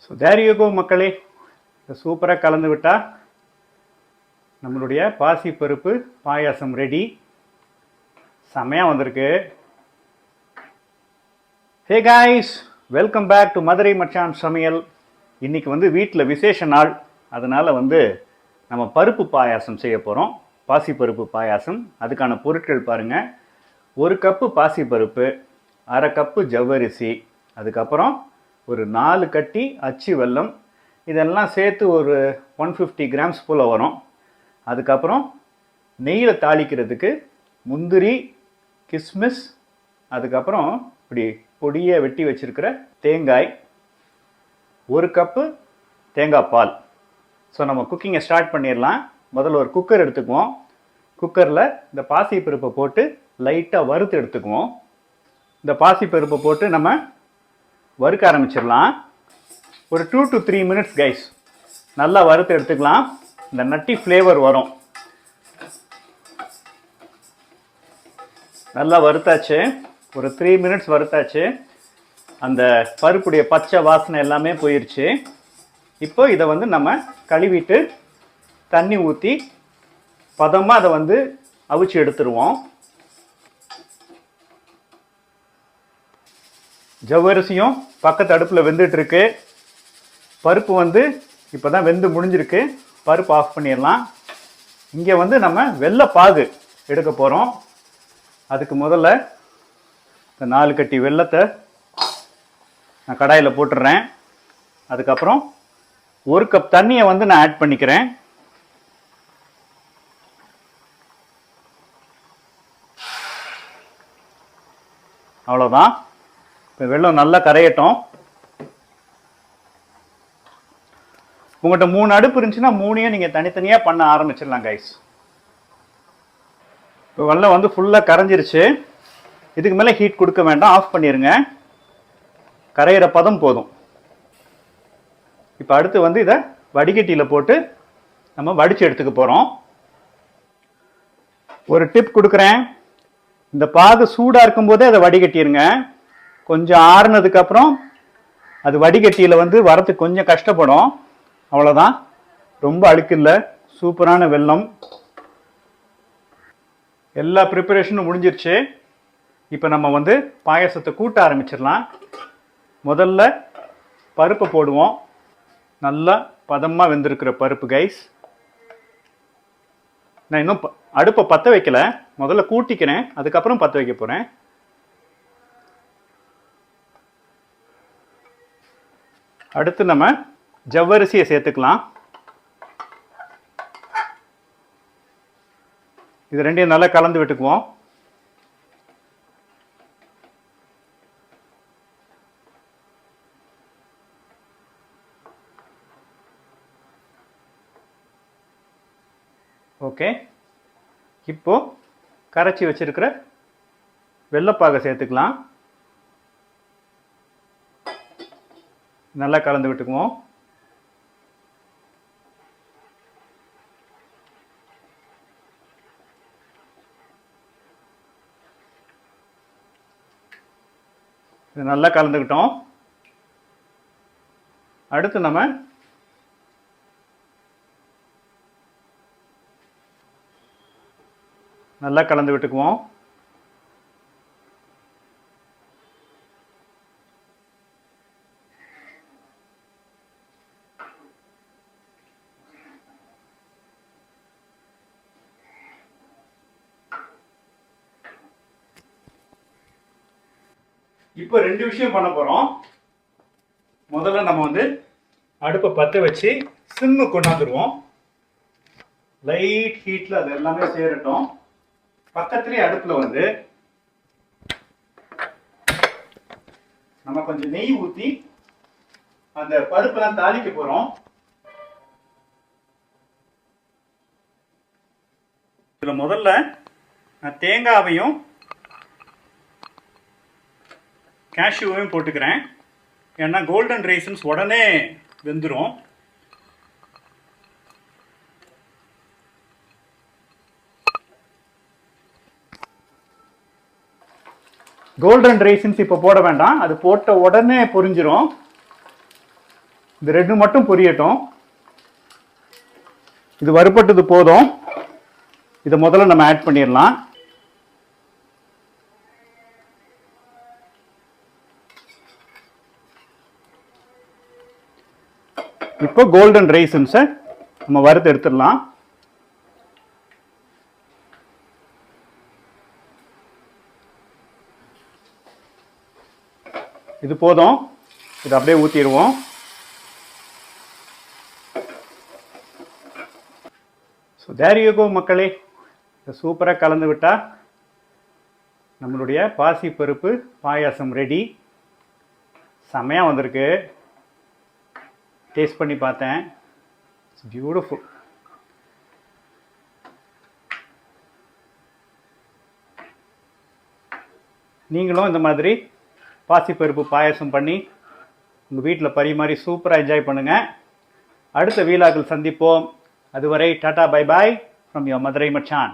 So there you go மக்களே, சூப்பராக கலந்து விட்டால் நம்மளுடைய பாசி பருப்பு பாயாசம் ரெடி. செமையாக வந்திருக்கு. Hey guys, welcome back to Madurai மச்சான் சமையல். இன்றைக்கி வீட்டில் விசேஷ நாள், அதனால் நம்ம பருப்பு பாயாசம் செய்ய போகிறோம். பாசிப்பருப்பு பாயாசம். அதுக்கான பொருட்கள் பாருங்கள். 1 கப்பு பாசிப்பருப்பு, 1/2 கப்பு ஜவ்வரிசி, அதுக்கப்புறம் ஒரு 4 கட்டி அச்சு வெல்லம், இதெல்லாம் சேர்த்து ஒரு 150 கிராம்ஸ் போல் வரும். அதுக்கப்புறம் நெய்யில் தாளிக்கிறதுக்கு முந்திரி, கிஸ்மிஸ், அதுக்கப்புறம் இப்படி பொடியை வெட்டி வச்சுருக்கிற தேங்காய், 1 கப்பு தேங்காய் பால். ஸோ நம்ம குக்கிங்கை ஸ்டார்ட் பண்ணிடலாம். முதல்ல ஒரு குக்கர் எடுத்துக்குவோம். குக்கரில் இந்த பாசிப்பருப்பை போட்டு லைட்டாக வறுத்து எடுத்துக்குவோம். இந்த பாசிப்பருப்பை போட்டு நம்ம வறுக்க ஆரம்பிச்சிடலாம். ஒரு 2 to 3 மினிட்ஸ் கைஸ் நல்லா வறுத்து எடுத்துக்கலாம். இந்த நட்டி ஃப்ளேவர் வரும். நல்லா வறுத்தாச்சு. ஒரு 3 மினிட்ஸ் வறுத்தாச்சு. அந்த பருப்புடைய பச்சை வாசனை எல்லாமே போயிடுச்சு. இப்போ இதை நம்ம கழுவிட்டு தண்ணி ஊற்றி பதமாக அதை அவிச்சு எடுத்துருவோம். ஜவ்வரிசியும் பக்கத்து அடுப்பில் வெந்துட்டுருக்கு. பருப்பு இப்போ தான் வெந்து முடிஞ்சிருக்கு. பருப்பு ஆஃப் பண்ணிடலாம். இங்கே நம்ம வெள்ளை பாகு எடுக்க போகிறோம். அதுக்கு முதல்ல இந்த 4 கட்டி வெள்ளத்தை நான் கடாயில் போட்டுடுறேன். அதுக்கப்புறம் 1 கப் தண்ணியை நான் ஆட் பண்ணிக்கிறேன். அவ்வளோதான். இப்போ வெள்ளம் நல்லா கரையட்டும். உங்கள்கிட்ட 3 அடுப்பு இருந்துச்சுன்னா 3ஐயும் நீங்கள் தனித்தனியாக பண்ண ஆரம்பிச்சிடலாம் கைஸ். இப்போ வெள்ளம் ஃபுல்லாக கரைஞ்சிருச்சு. இதுக்கு மேலே ஹீட் கொடுக்க வேண்டாம், ஆஃப் பண்ணிடுங்க. கரையிற பதம் போதும். இப்போ அடுத்து இதை வடிகட்டியில் போட்டு நம்ம வடித்து எடுத்துக்க போகிறோம். ஒரு டிப் கொடுக்குறேன். இந்த பாகு சூடாக இருக்கும்போதே அதை வடிகட்டிடுங்க. கொஞ்சம் ஆறுனதுக்கப்புறம் அது வடிகட்டியில் வரத்துக்கு கொஞ்சம் கஷ்டப்படும். அவ்வளோதான், ரொம்ப அழுக்கு இல்லை. சூப்பரான வெல்லம். எல்லா ப்ரிப்பரேஷனும் முடிஞ்சிருச்சு. இப்போ நம்ம பாயாசத்தை கூட்ட ஆரம்பிச்சிடலாம். முதல்ல பருப்பை போடுவோம். நல்லா பதமாக வெந்திருக்கிற பருப்பு கைஸ். நான் இன்னும் அடுப்பை பற்ற வைக்கல, முதல்ல கூட்டிக்கிறேன், அதுக்கப்புறம் பற்ற வைக்க போகிறேன். அடுத்து நம்ம ஜவ்வரிசியை சேர்த்துக்கலாம். இது ரெண்டையும் நல்லா கலந்து விட்டுக்குவோம். ஓகே, இப்போ கரைச்சி வச்சிருக்கிற வெள்ளைப்பாகை சேர்த்துக்கலாம். நல்லா கலந்து விட்டுக்குவோம். இது நல்லா கலந்துக்கிட்டோம். அடுத்து நம்ம நல்லா கலந்து விட்டுக்குவோம். இப்போ 2 விஷயம் பண்ண போறோம். முதல்ல நம்ம அடுப்பை பற்ற வச்சு சிம்மு கொண்டாந்துருவோம். லைட் ஹீட்ல அது எல்லாமே சேரட்டும். பக்கத்துலேயே அடுப்பில் நம்ம கொஞ்சம் நெய் ஊற்றி அந்த பருப்பெல்லாம் தாளிக்க போகிறோம். இதில் முதல்ல நான் தேங்காவையும் கேஷ்யூவையும் போட்டுக்கிறேன். ஏன்னா கோல்டன் ரைசன்ஸ் உடனே வெந்துடும். கோல்டன் ரைசன்ஸ் இப்போ போட வேண்டாம், அது போட்ட உடனே பொரிஞ்சிரும். இந்த ரெண்டு மட்டும் பொரியட்டும். இது வறுபட்டது போதும். இதை முதல்ல நம்ம ஆட் பண்ணிடலாம். இப்போ கோல்டன் ரைசன்ஸை நம்ம வறுத்து எடுத்துடலாம். இது போதும். இதை அப்படியே ஊற்றிடுவோம். ஸோ தேர் யூ கோ மக்களே. இதை சூப்பராக கலந்து விட்டால் நம்மளுடைய பாசிப்பருப்பு பாயாசம் ரெடி. செமையாக வந்திருக்கு. டேஸ்ட் பண்ணி பார்த்தேன். It's beautiful. நீங்களும் இந்த மாதிரி பாசிப்பருப்பு பாயாசம் பண்ணி உங்கள் வீட்டில் பரிமாறி சூப்பராக என்ஜாய் பண்ணுங்கள். அடுத்த வீலாக்கள் சந்திப்போம். அதுவரை tata bye bye from your Madurai மச்சான்.